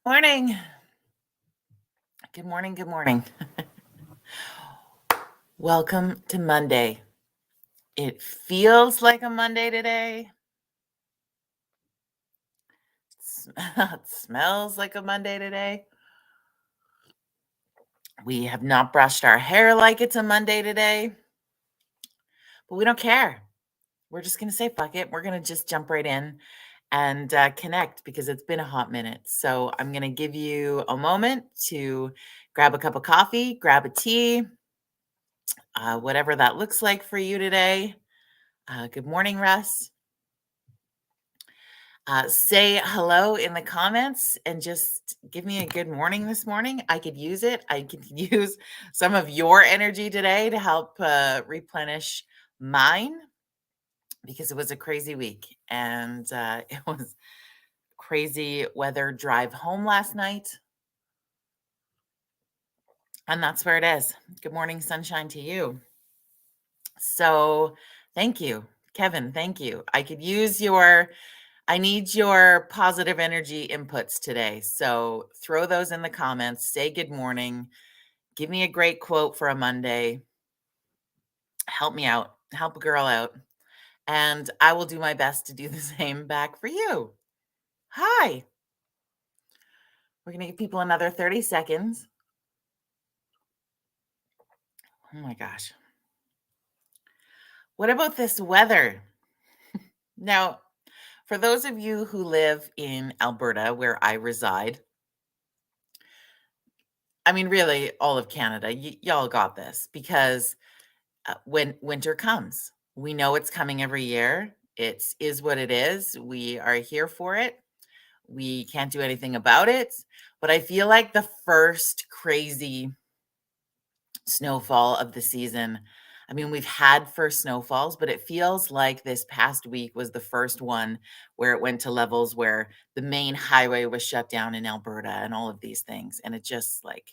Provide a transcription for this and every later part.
Morning. Good morning. Good morning. Welcome to Monday. It feels like a Monday today. It smells like a Monday today. We have not brushed our hair like it's a Monday today, but we don't care. We're just going to say, fuck it. We're going to just jump right in and connect because it's been a hot minute. So I'm going to give you a moment to grab a cup of coffee, grab a tea, whatever that looks like for you today. Good morning, Russ. Say hello in the comments and just give me a good morning this morning. I could use it. I could use some of your energy today to help replenish mine because it was a crazy week and it was crazy weather drive home last night. And that's where it is. Good morning, sunshine to you. So thank you, Kevin. Thank you. I need your positive energy inputs today. So throw those in the comments. Say good morning. Give me a great quote for a Monday. Help me out. Help a girl out. And I will do my best to do the same back for you. Hi. We're going to give people another 30 seconds. Oh my gosh. What about this weather? Now, for those of you who live in Alberta, where I reside, I mean, really, all of Canada, y'all got this because when winter comes, we know it's coming every year. It is what it is. We are here for it. We can't do anything about it. But I feel like the first crazy snowfall of the season. I mean, we've had first snowfalls, but it feels like this past week was the first one where it went to levels where the main highway was shut down in Alberta and all of these things. And it just like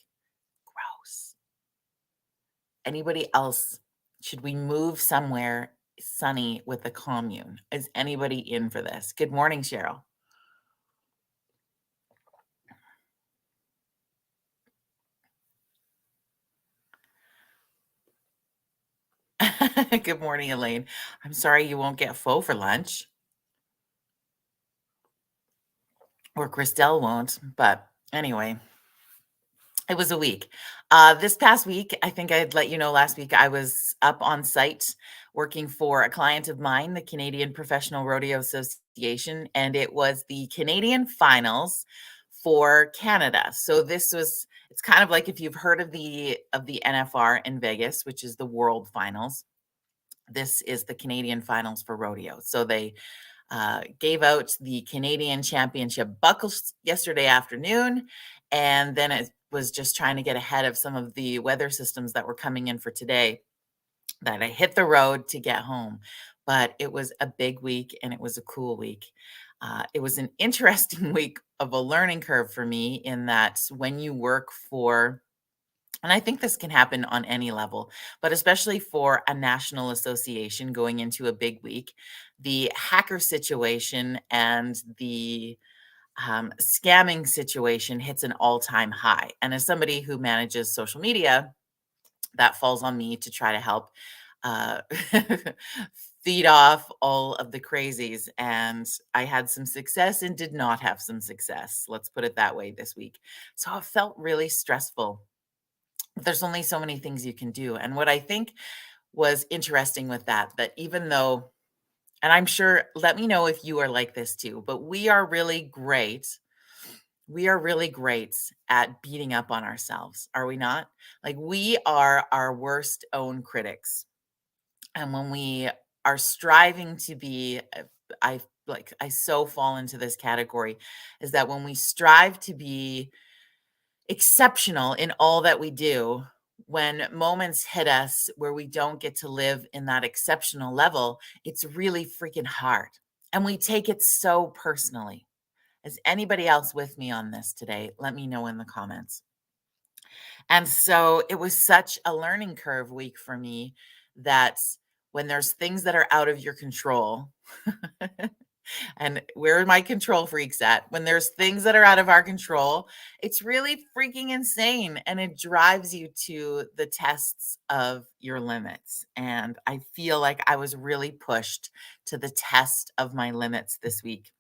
gross. Anybody else? Should we move somewhere sunny with the commune? Is anybody in for this? Good morning, Cheryl. Good morning, Elaine. I'm sorry you won't get pho for lunch. Or Christelle won't, but anyway, it was a week. This past week, I think I'd let you know last week, I was up on site working for a client of mine, the Canadian Professional Rodeo Association, and it was the Canadian finals for Canada. So it's kind of like if you've heard of the NFR in Vegas, which is the World Finals. This is the Canadian finals for rodeo. So they gave out the Canadian Championship buckles yesterday afternoon, and then it was just trying to get ahead of some of the weather systems that were coming in for today that I hit the road to get home. But it was a big week and it was a cool week. It was an interesting week of a learning curve for me in that when you work for and I think this can happen on any level, but especially for a national association going into a big week, the hacker situation and the scamming situation hits an all time high. And as somebody who manages social media, that falls on me to try to help uh, feed off all of the crazies. And I had some success and did not have some success. Let's put it that way this week. So it felt really stressful. There's only so many things you can do. And what I think was interesting with that even though, and I'm sure, let me know if you are like this too, but we are really great. We are really great at beating up on ourselves, are we not? Like we are our worst own critics. And when we are striving to be, I so fall into this category, is that when we strive to be exceptional in all that we do, when moments hit us where we don't get to live in that exceptional level, it's really freaking hard. And we take it so personally. Is anybody else with me on this today? Let me know in the comments. And so it was such a learning curve week for me that when there's things that are out of your control, And where are my control freaks at? When there's things that are out of our control, it's really freaking insane. And it drives you to the tests of your limits. And I feel like I was really pushed to the test of my limits this week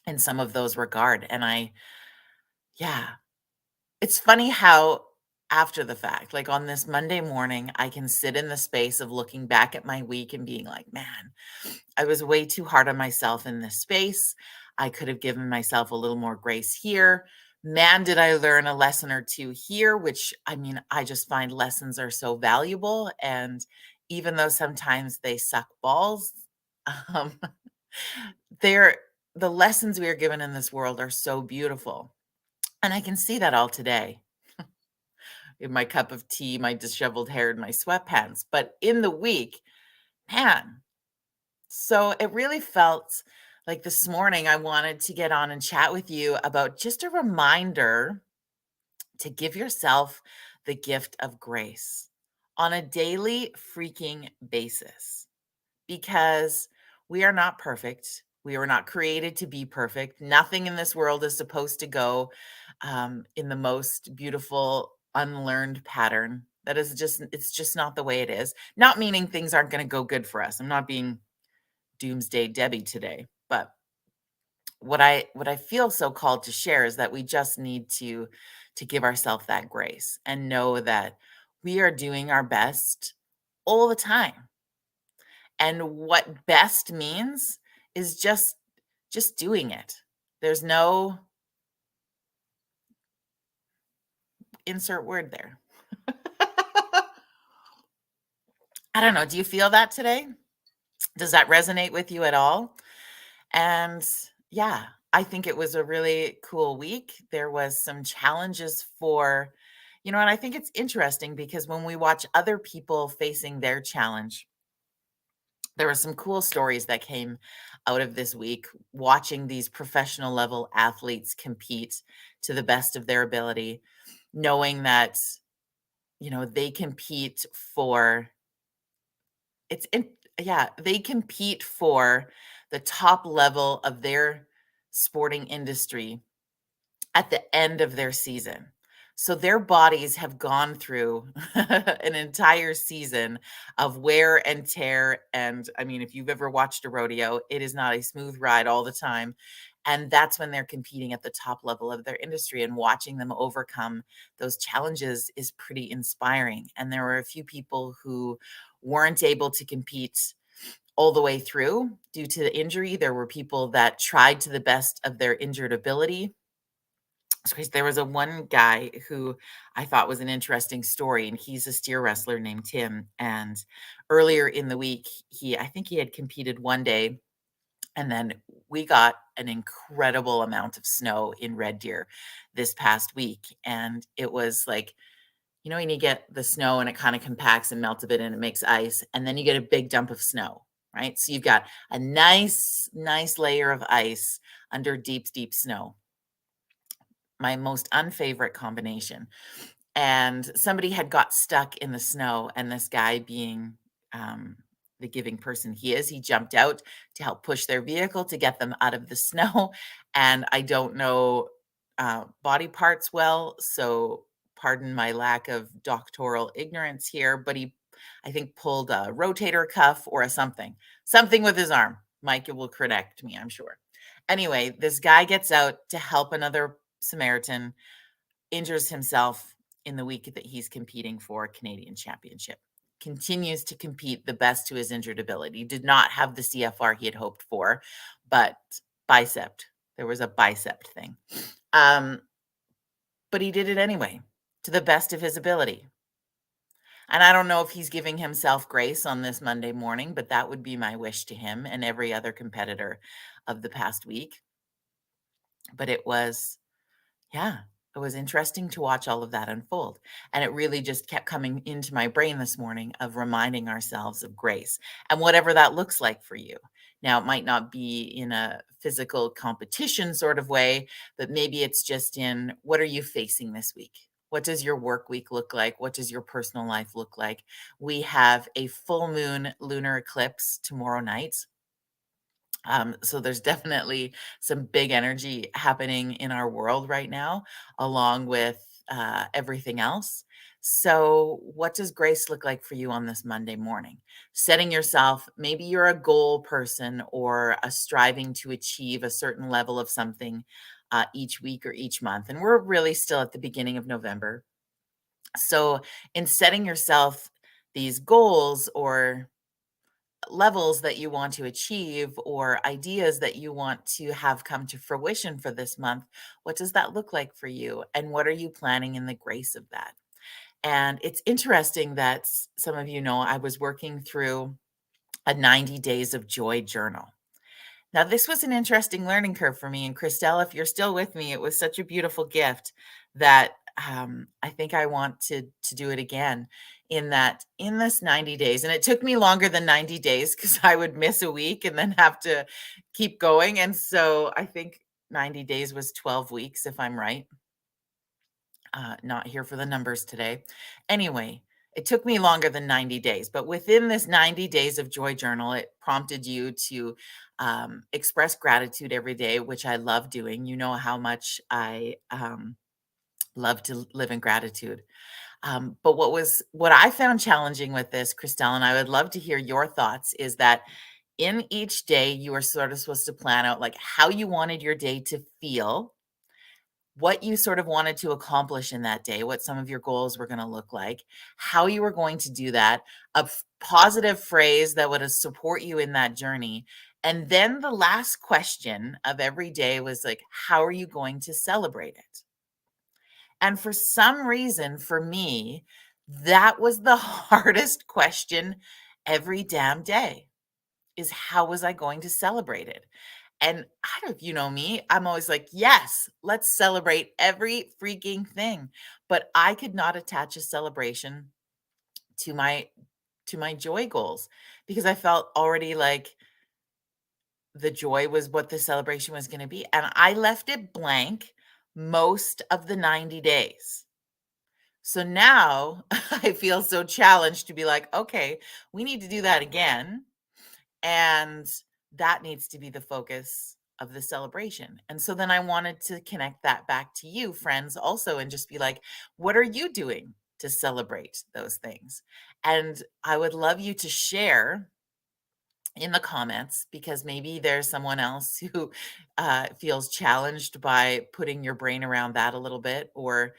in some of those regard. And yeah, it's funny how after the fact, like on this Monday morning, I can sit in the space of looking back at my week and being like, man, I was way too hard on myself in this space. I could have given myself a little more grace here. Man, did I learn a lesson or two here, which I mean, I just find lessons are so valuable. And even though sometimes they suck balls, um, they're the lessons we are given in this world are so beautiful. And I can see that all today in my cup of tea, my disheveled hair, and my sweatpants. But in the week, man, so it really felt like this morning I wanted to get on and chat with you about just a reminder to give yourself the gift of grace on a daily freaking basis because we are not perfect. We were not created to be perfect. Nothing in this world is supposed to go in the most beautiful, unlearned pattern. That is just, it's just not the way it is. Not meaning things aren't going to go good for us. I'm not being doomsday Debbie today. But what I feel so called to share is that we just need to give ourselves that grace and know that we are doing our best all the time. And what best means is just doing it. There's no insert word there. I don't know. Do you feel that today? Does that resonate with you at all? And yeah, I think it was a really cool week. There was some challenges for, and I think it's interesting because when we watch other people facing their challenge, there were some cool stories that came out of this week watching these professional level athletes compete to the best of their ability, knowing that, they compete for it's in yeah, they compete for the top level of their sporting industry at the end of their season. So their bodies have gone through an entire season of wear and tear. And I mean, if you've ever watched a rodeo, it is not a smooth ride all the time. And that's when they're competing at the top level of their industry, and watching them overcome those challenges is pretty inspiring. And there were a few people who weren't able to compete all the way through due to the injury. There were people that tried to the best of their injured ability. So there was a one guy who I thought was an interesting story, and he's a steer wrestler named Tim. And earlier in the week, I think he had competed one day, and then we got an incredible amount of snow in Red Deer this past week. And it was like, when you get the snow and it kind of compacts and melts a bit and it makes ice, and then you get a big dump of snow, right? So you've got a nice, nice layer of ice under deep, deep snow. My most unfavorite combination. And somebody had got stuck in the snow, and this guy, being the giving person he is, he jumped out to help push their vehicle to get them out of the snow. And I don't know body parts well, so pardon my lack of doctoral ignorance here, but he, I think, pulled a rotator cuff or a something with his arm. Mike will correct me, I'm sure. Anyway, this guy gets out to help another Samaritan, injures himself in the week that he's competing for a Canadian championship. Continues to compete the best to his injured ability. Did not have the CFR he had hoped for, but bicep. There was a bicep thing. But he did it anyway, to the best of his ability. And I don't know if he's giving himself grace on this Monday morning, but that would be my wish to him and every other competitor of the past week. But yeah, it was interesting to watch all of that unfold. And it really just kept coming into my brain this morning of reminding ourselves of grace and whatever that looks like for you. Now, it might not be in a physical competition sort of way, but maybe it's just in, what are you facing this week? What does your work week look like? What does your personal life look like? We have a full moon lunar eclipse tomorrow night. So there's definitely some big energy happening in our world right now, along with everything else. So, what does grace look like for you on this Monday morning? Setting yourself, maybe you're a goal person or a striving to achieve a certain level of something each week or each month. And we're really still at the beginning of November. So, in setting yourself these goals or levels that you want to achieve or ideas that you want to have come to fruition for this month, what does that look like for you? And what are you planning in the grace of that? And it's interesting that some of you know I was working through a 90 days of joy journal. Now, this was an interesting learning curve for me. And Christelle, if you're still with me, it was such a beautiful gift that I think I want to do it again. In that, in this 90 days, and it took me longer than 90 days because I would miss a week and then have to keep going. And so I think 90 days was 12 weeks, if I'm right. Not here for the numbers today. Anyway, it took me longer than 90 days, but within this 90 days of Joy Journal, it prompted you to express gratitude every day, which I love doing. You know how much I love to live in gratitude. But what I found challenging with this, Christelle, and I would love to hear your thoughts, is that in each day you are sort of supposed to plan out like how you wanted your day to feel, what you sort of wanted to accomplish in that day, what some of your goals were going to look like, how you were going to do that, positive phrase that would support you in that journey. And then the last question of every day was like, how are you going to celebrate it? And for some reason, for me, that was the hardest question every damn day is how was I going to celebrate it? And I don't, you know me, I'm always like, yes, let's celebrate every freaking thing. But I could not attach a celebration to my joy goals because I felt already like the joy was what the celebration was going to be. And I left it blank most of the 90 days. So now I feel so challenged to be like, okay, we need to do that again. And that needs to be the focus of the celebration. And so then I wanted to connect that back to you, friends, also, and just be like, what are you doing to celebrate those things? And I would love you to share in the comments because maybe there's someone else who feels challenged by putting your brain around that a little bit, or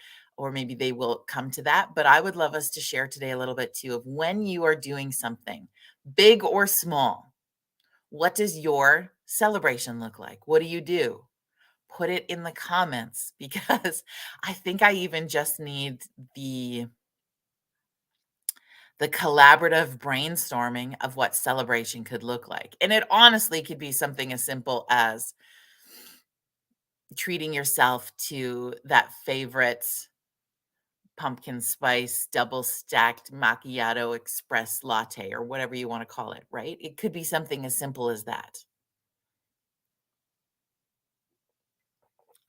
maybe they will come to that. But I would love us to share today a little bit too of when you are doing something big or small, what does your celebration look like? What do you do? Put it in the comments because I think I even just need the the collaborative brainstorming of what celebration could look like. And it honestly could be something as simple as treating yourself to that favorite pumpkin spice double stacked macchiato express latte or whatever you want to call it, right? It could be something as simple as that.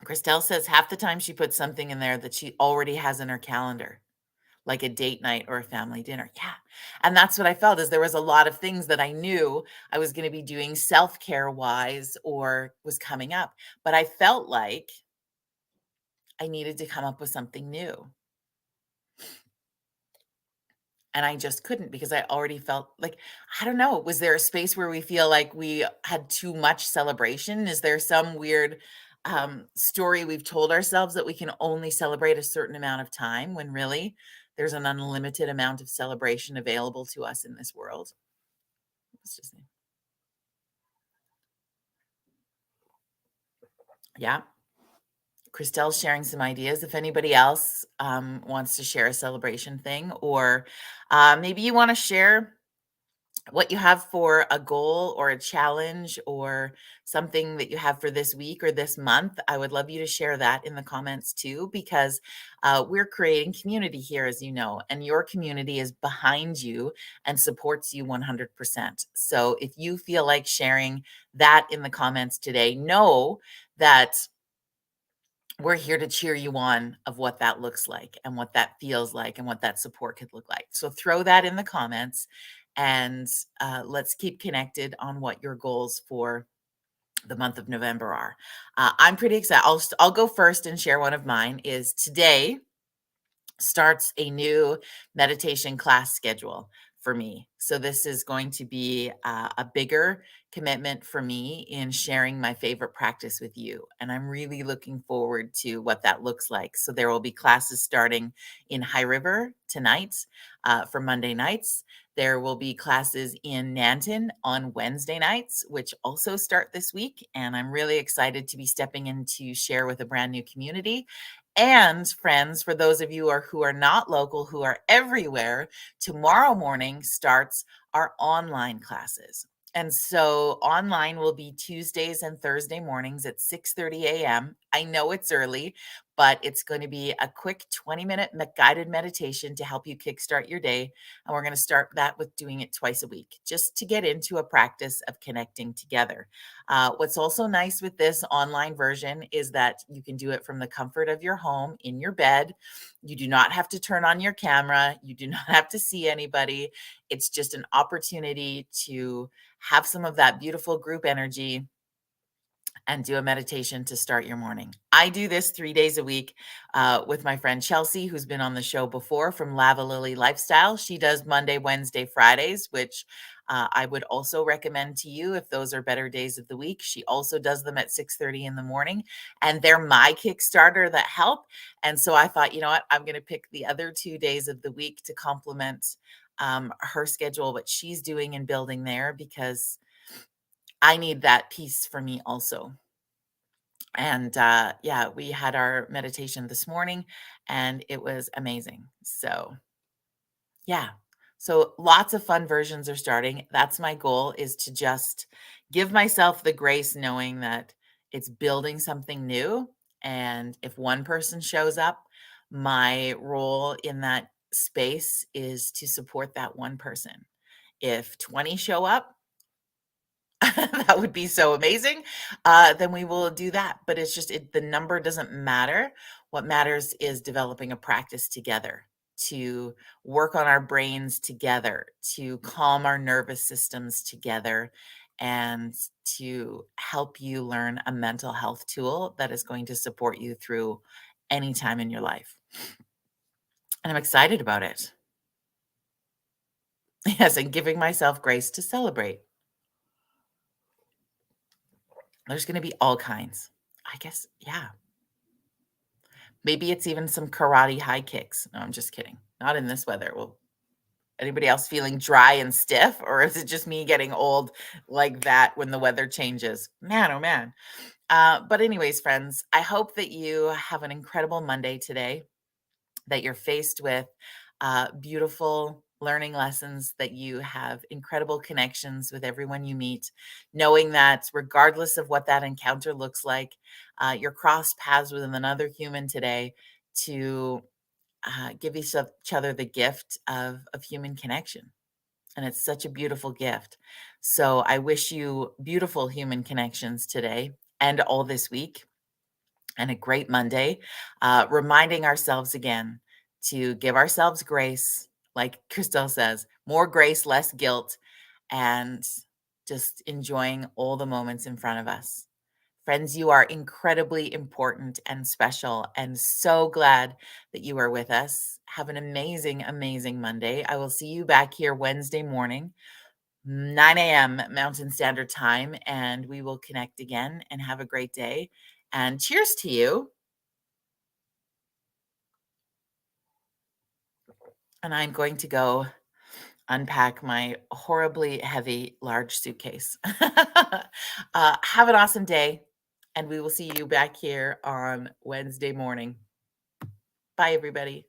Christelle says half the time she puts something in there that she already has in her calendar, like a date night or a family dinner. Yeah. And that's what I felt is there was a lot of things that I knew I was going to be doing self-care wise or was coming up, but I felt like I needed to come up with something new. And I just couldn't because I already felt like, I don't know, was there a space where we feel like we had too much celebration? Is there some weird story we've told ourselves that we can only celebrate a certain amount of time when really there's an unlimited amount of celebration available to us in this world? It's just, yeah. Christelle's sharing some ideas. If anybody else wants to share a celebration thing, or maybe you want to share what you have for a goal or a challenge or something that you have for this week or this month, I would love you to share that in the comments too, because we're creating community here, as you know, and your community is behind you and supports you 100%. So if you feel like sharing that in the comments today, know that we're here to cheer you on of what that looks like and what that feels like and what that support could look like. So throw that in the comments and let's keep connected on what your goals for the month of November are. I'm pretty excited. I'll go first and share one of mine. Is today starts a new meditation class schedule for me. So this is going to be a bigger commitment for me in sharing my favorite practice with you. And I'm really looking forward to what that looks like. So there will be classes starting in High River tonight for Monday nights. There will be classes in Nanton on Wednesday nights, which also start this week. And I'm really excited to be stepping in to share with a brand new community. And friends, for those of you who are not local, who are everywhere, tomorrow morning starts our online classes. And so online will be Tuesdays and Thursday mornings at 6:30 a.m. I know it's early, but it's going to be a quick 20-minute guided meditation to help you kickstart your day. And we're going to start that with doing it twice a week, just to get into a practice of connecting together. What's also nice with this online version is that you can do it from the comfort of your home in your bed. You do not have to turn on your camera. You do not have to see anybody. It's just an opportunity to have some of that beautiful group energy and do a meditation to start your morning. I do this 3 days a week with my friend Chelsea, who's been on the show before from Lava Lily Lifestyle. She does Monday, Wednesday, Fridays, which I would also recommend to you if those are better days of the week. She also does them at 6:30 in the morning, and they're my Kickstarter that help. And so I thought, you know what, I'm going to pick the other 2 days of the week to complement her schedule, what she's doing and building there, because I need that piece for me also. And yeah, we had our meditation this morning and it was amazing. So, yeah. So lots of fun versions are starting. That's my goal, is to just give myself the grace knowing that it's building something new. And if one person shows up, my role in that space is to support that one person. If 20 show up, that would be so amazing. Then we will do that. But it's just the number doesn't matter. What matters is developing a practice together, to work on our brains together, to calm our nervous systems together, and to help you learn a mental health tool that is going to support you through any time in your life. And I'm excited about it. Yes, and giving myself grace to celebrate. There's going to be all kinds. I guess, yeah. Maybe it's even some karate high kicks. No, I'm just kidding. Not in this weather. Well, anybody else feeling dry and stiff, or is it just me getting old like that when the weather changes? Man, oh man. But anyways, friends, I hope that you have an incredible Monday today, that you're faced with beautiful learning lessons, that you have incredible connections with everyone you meet, knowing that regardless of what that encounter looks like, you're crossed paths with another human today to give each other the gift of human connection. And it's such a beautiful gift. So I wish you beautiful human connections today and all this week, and a great Monday. Reminding ourselves again to give ourselves grace, like Christelle says, more grace, less guilt, and just enjoying all the moments in front of us. Friends, you are incredibly important and special, and so glad that you are with us. Have an amazing, amazing Monday. I will see you back here Wednesday morning, 9 a.m. Mountain Standard Time, and we will connect again and have a great day. And cheers to you. And I'm going to go unpack my horribly heavy large suitcase. Have an awesome day, and we will see you back here on Wednesday morning. Bye, everybody.